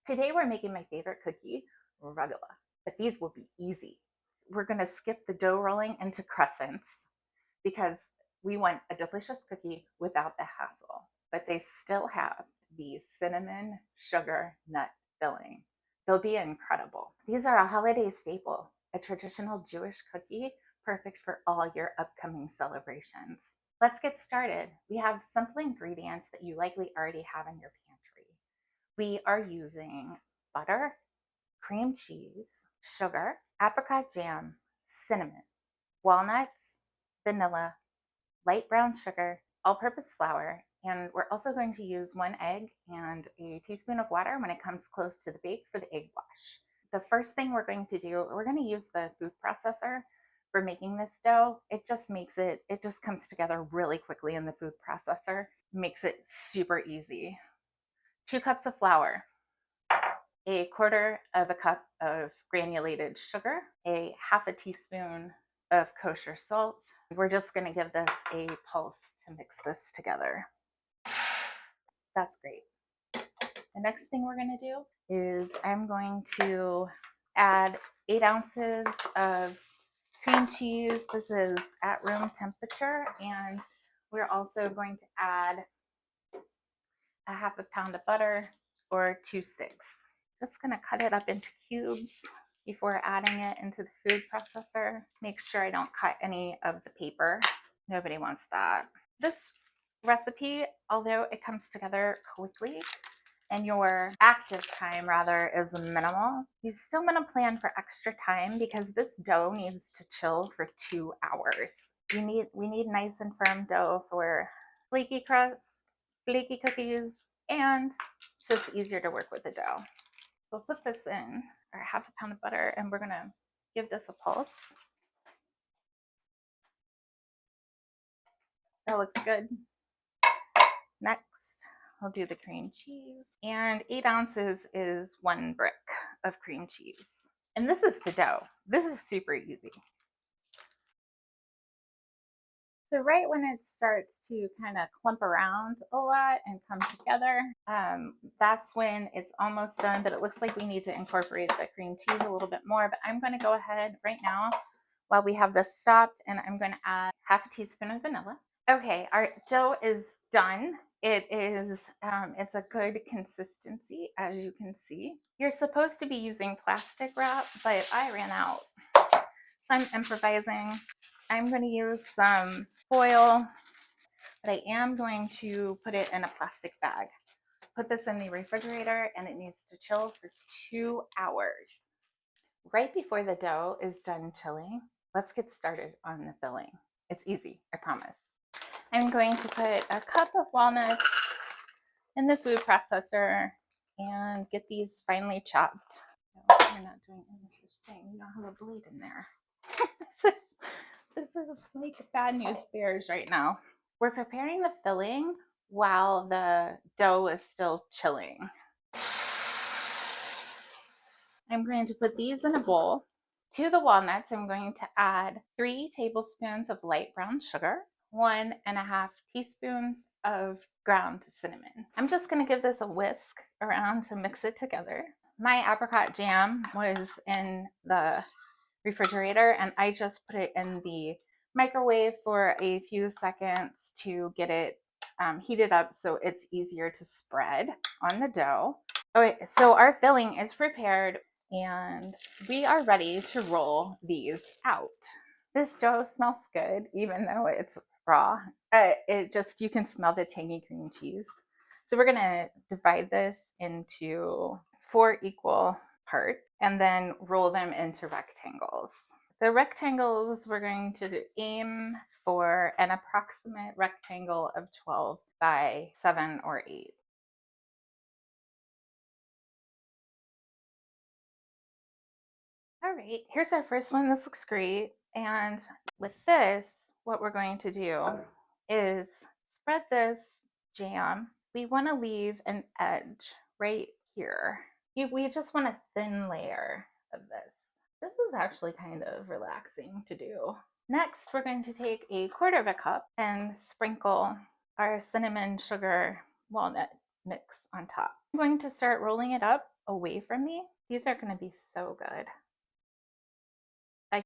Today we're making my favorite cookie, Rugelach, but these will be easy. We're going to skip the dough rolling into crescents because we want a delicious cookie without the hassle, but they still have the cinnamon, sugar, nut filling. They'll be incredible. These are a holiday staple, a traditional Jewish cookie, perfect for all your upcoming celebrations. Let's get started. We have simple ingredients that you likely already have in your pantry. We are using butter, cream cheese, sugar, apricot jam, cinnamon, walnuts, vanilla, light brown sugar, all-purpose flour, and we're also going to use 1 egg and a teaspoon of water when it comes close to the bake for the egg wash. The first thing we're going to do, we're going to use the food processor for making this dough. It just comes together really quickly in the food processor, makes it super easy. 2 cups of flour, a quarter of a cup of granulated sugar, a half a teaspoon of kosher salt. We're just going to give this a pulse to mix this together. That's great. The next thing we're going to do is I'm going to add 8 ounces of cream cheese. This is at room temperature, and we're also going to add a half a pound of butter or 2 sticks. Just going to cut it up into cubes before adding it into the food processor. Make sure I don't cut any of the paper. Nobody wants that. This recipe, although it comes together quickly and your active time rather is minimal, you still want to plan for extra time because this dough needs to chill for 2 hours. We need nice and firm dough for flaky crust, flaky cookies, and it's just easier to work with the dough. We'll put this in our half a pound of butter and we're going to give this a pulse. That looks good. Next, we'll do the cream cheese. And 8 ounces is 1 brick of cream cheese. And this is the dough. This is super easy. So right when it starts to kind of clump around a lot and come together, that's when it's almost done, but it looks like we need to incorporate the cream cheese a little bit more. But I'm going to go ahead right now while we have this stopped, and I'm going to add half a teaspoon of vanilla. Okay, our dough is done. It is, it's a good consistency, as you can see. You're supposed to be using plastic wrap, but I ran out. So I'm improvising. I'm going to use some foil, but I am going to put it in a plastic bag. Put this in the refrigerator and it needs to chill for 2 hours. Right before the dough is done chilling, let's get started on the filling. It's easy, I promise. I'm going to put a cup of walnuts in the food processor and get these finely chopped. No, you're not doing any such thing. You don't have a blade in there. This is like bad news bears right now. We're preparing the filling while the dough is still chilling. I'm going to put these in a bowl. To the walnuts, I'm going to add 3 tablespoons of light brown sugar, 1.5 teaspoons of ground cinnamon. I'm just going to give this a whisk around to mix it together. My apricot jam was in the refrigerator and I just put it in the microwave for a few seconds to get it heated up so it's easier to spread on the dough. Okay, so our filling is prepared and we are ready to roll these out. This dough smells good even though it's raw. You can smell the tangy cream cheese. So we're gonna divide this into 4 equal parts and then roll them into rectangles. The rectangles, we're going to aim for an approximate rectangle of 12 by 7 or 8. All right, here's our first one. This looks great. And with this, what we're going to do is spread this jam. We want to leave an edge right here. We just want a thin layer of this. This is actually kind of relaxing to do. Next, we're going to take a quarter of a cup and sprinkle our cinnamon, sugar, walnut mix on top. I'm going to start rolling it up away from me. These are going to be so good.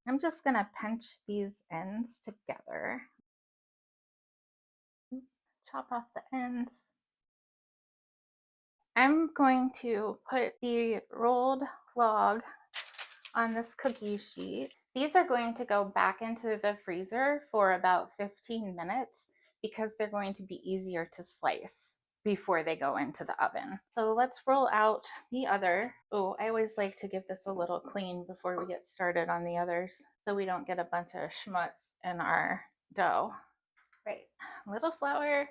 I'm just going to pinch these ends together. Chop off the ends. I'm going to put the rolled log on this cookie sheet. These are going to go back into the freezer for about 15 minutes because they're going to be easier to slice before they go into the oven. So let's roll out the other. Oh, I always like to give this a little clean before we get started on the others so we don't get a bunch of schmutz in our dough. Right, a little flour.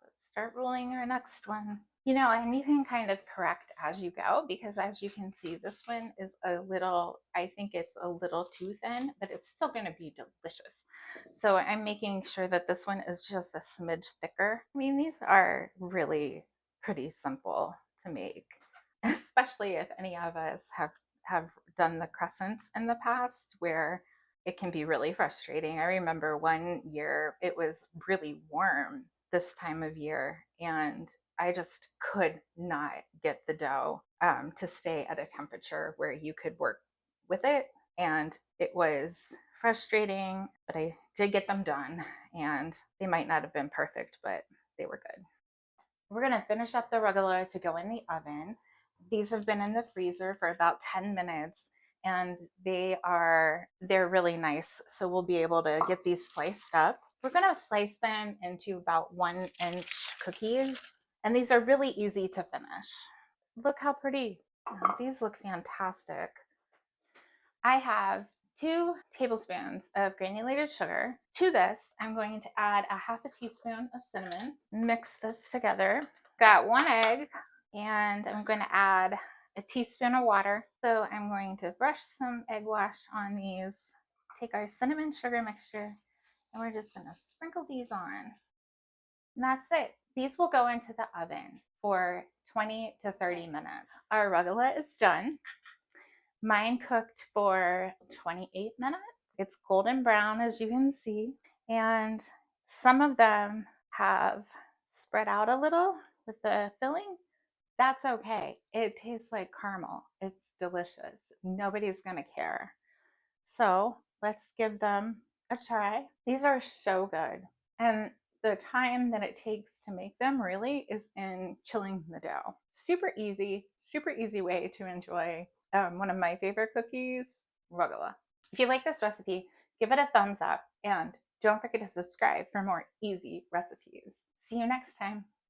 Let's start rolling our next one. You know, and you can kind of correct as you go because as you can see, this one is a little, I think it's a little too thin, but it's still going to be delicious. So I'm making sure that this one is just a smidge thicker. I mean, these are really pretty simple to make, especially if any of us have done the crescents in the past where it can be really frustrating. I remember one year it was really warm this time of year and I just could not get the dough to stay at a temperature where you could work with it. And it was frustrating, but I did get them done and they might not have been perfect, but they were good. We're going to finish up the rugelach to go in the oven. These have been in the freezer for about 10 minutes and they're really nice. So we'll be able to get these sliced up. We're going to slice them into about 1-inch cookies. And these are really easy to finish. Look how pretty. Oh, these look fantastic. I have 2 tablespoons of granulated sugar. To this, I'm going to add a half a teaspoon of cinnamon. Mix this together. Got 1 egg, and I'm going to add a teaspoon of water. So I'm going to brush some egg wash on these. Take our cinnamon sugar mixture, and we're just going to sprinkle these on. And that's it. These will go into the oven for 20 to 30 minutes. Our rugelach is done. Mine cooked for 28 minutes. It's golden brown, as you can see, and some of them have spread out a little with the filling. That's okay. It tastes like caramel. It's delicious. Nobody's gonna care. So let's give them a try. These are so good. And the time that it takes to make them really is in chilling the dough. Super easy way to enjoy one of my favorite cookies, rugelach. If you like this recipe, give it a thumbs up and don't forget to subscribe for more easy recipes. See you next time.